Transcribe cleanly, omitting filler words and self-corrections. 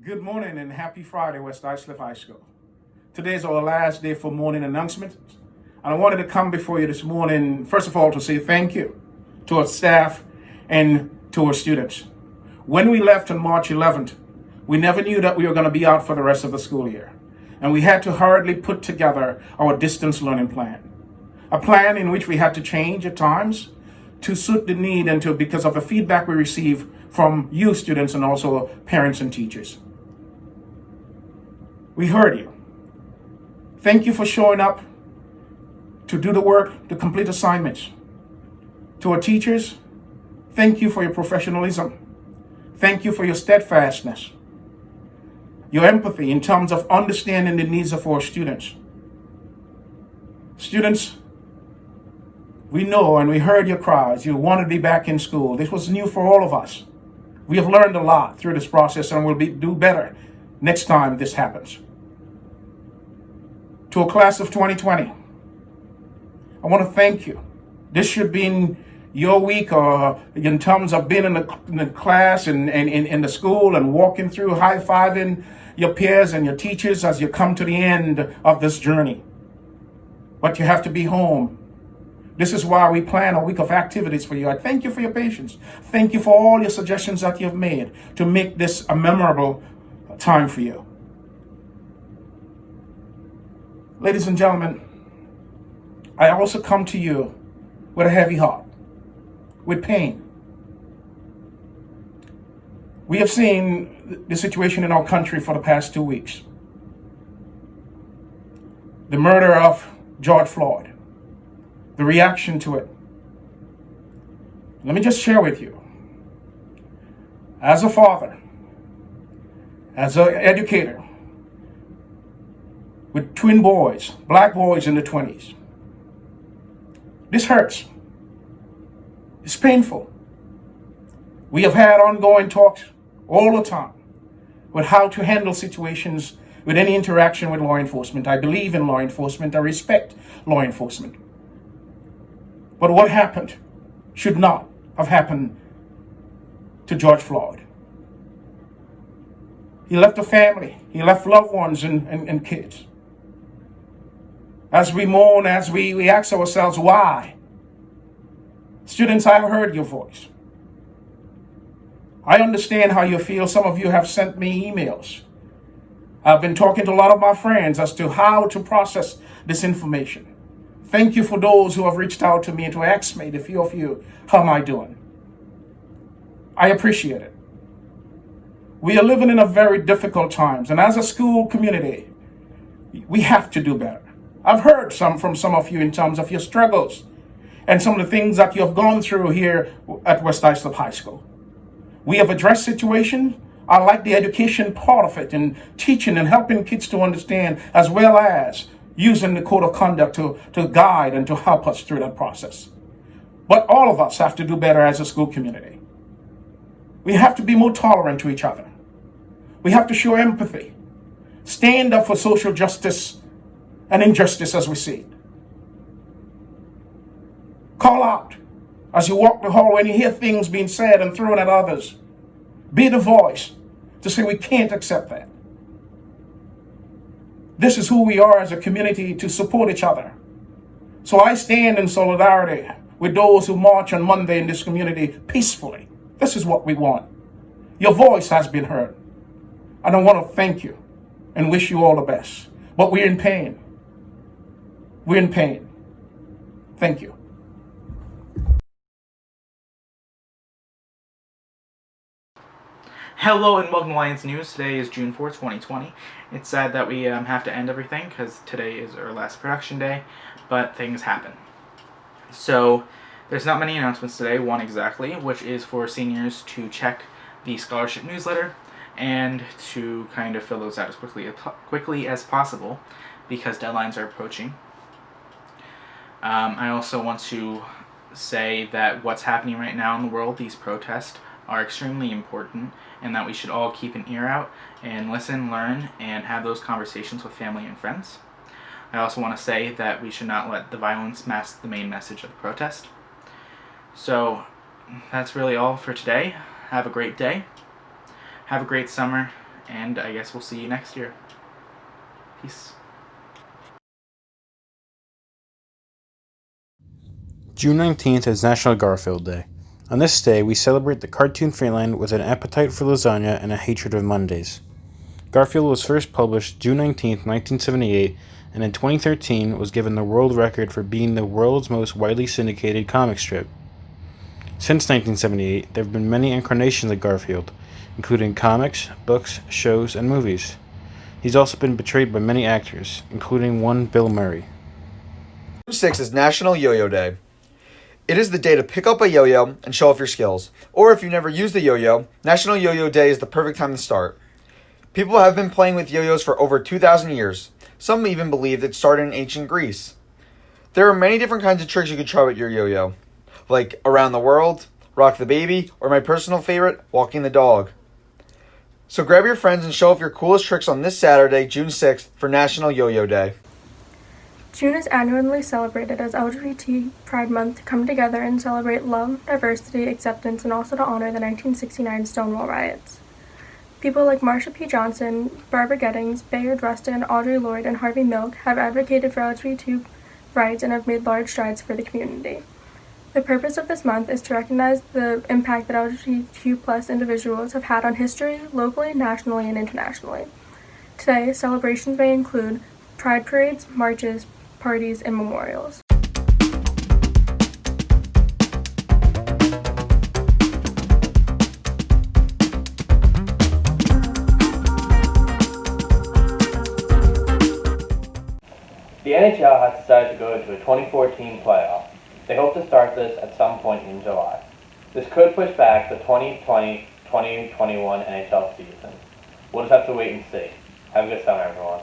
Good morning and happy Friday, West Islip High School. Today is our last day for morning announcements. And I wanted to come before you this morning, first of all, to say thank you to our staff and to our students. When we left on March 11th, we never knew that we were going to be out for the rest of the school year. And we had to hurriedly put together our distance learning plan. A plan in which we had to change at times to suit the need and because of the feedback we receive from you students and also parents and teachers. We heard you. Thank you for showing up to do the work, to complete assignments. To our teachers, thank you for your professionalism. Thank you for your steadfastness, your empathy in terms of understanding the needs of our students. Students, we know and we heard your cries. You want to be back in school. This was new for all of us. We have learned a lot through this process and we'll do better next time this happens. To a class of 2020, I want to thank you. This should be in your week in terms of being in the class and in the school and walking through, high-fiving your peers and your teachers as you come to the end of this journey. But you have to be home. This is why we plan a week of activities for you. I thank you for your patience. Thank you for all your suggestions that you've made to make this a memorable time for you. Ladies and gentlemen, I also come to you with a heavy heart, with pain. We have seen the situation in our country for the past 2 weeks. The murder of George Floyd, the reaction to it. Let me just share with you, as a father, as an educator, with twin boys, black boys in the 20s. This hurts. It's painful. We have had ongoing talks all the time with how to handle situations with any interaction with law enforcement. I believe in law enforcement. I respect law enforcement. But what happened should not have happened to George Floyd. He left a family. He left loved ones and kids. As we mourn, as we ask ourselves, why? Students, I have heard your voice. I understand how you feel. Some of you have sent me emails. I've been talking to a lot of my friends as to how to process this information. Thank you for those who have reached out to me and to ask me, the few of you, how am I doing? I appreciate it. We are living in a very difficult times, and as a school community, we have to do better. I've heard from some of you in terms of your struggles and some of the things that you have gone through here at West Islip High School. We have addressed situations. I like the education part of it and teaching and helping kids to understand, as well as using the code of conduct to guide and to help us through that process. But all of us have to do better as a school community. We have to be more tolerant to each other. We have to show empathy, stand up for social justice and injustice as we see it. Call out as you walk the hallway and you hear things being said and thrown at others. Be the voice to say we can't accept that. This is who we are as a community, to support each other. So I stand in solidarity with those who march on Monday in this community peacefully. This is what we want. Your voice has been heard. And I want to thank you and wish you all the best. But we're in pain. We're in pain. Thank you. Hello and welcome to Lions News. Today is June 4th, 2020. It's sad that we have to end everything because today is our last production day, but things happen. So there's not many announcements today, one exactly, which is for seniors to check the scholarship newsletter and to kind of fill those out as quickly as possible because deadlines are approaching. I also want to say that what's happening right now in the world, these protests, are extremely important, and that we should all keep an ear out and listen, learn, and have those conversations with family and friends. I also want to say that we should not let the violence mask the main message of the protest. So that's really all for today. Have a great day. Have a great summer, and I guess we'll see you next year. Peace. June 19th is National Garfield Day. On this day, we celebrate the cartoon feline with an appetite for lasagna and a hatred of Mondays. Garfield was first published June 19th, 1978, and in 2013 was given the world record for being the world's most widely syndicated comic strip. Since 1978, there have been many incarnations of Garfield, including comics, books, shows, and movies. He's also been portrayed by many actors, including one Bill Murray. June 6th is National Yo-Yo Day. It is the day to pick up a yo-yo and show off your skills. Or if you've never used a yo-yo, National Yo-Yo Day is the perfect time to start. People have been playing with yo-yos for over 2,000 years. Some even believe it started in ancient Greece. There are many different kinds of tricks you could try with your yo-yo, like around the world, rock the baby, or my personal favorite, walking the dog. So grab your friends and show off your coolest tricks on this Saturday, June 6th, for National Yo-Yo Day. June is annually celebrated as LGBT Pride Month to come together and celebrate love, diversity, acceptance, and also to honor the 1969 Stonewall riots. People like Marsha P. Johnson, Barbara Gettings, Bayard Rustin, Audre Lorde, and Harvey Milk have advocated for LGBT rights and have made large strides for the community. The purpose of this month is to recognize the impact that LGBTQ+ individuals have had on history, locally, nationally, and internationally. Today, celebrations may include pride parades, marches, parties, and memorials. The NHL has decided to go into a 2014 playoff. They hope to start this at some point in July. This could push back the 2020-2021 NHL season. We'll just have to wait and see. Have a good summer, everyone.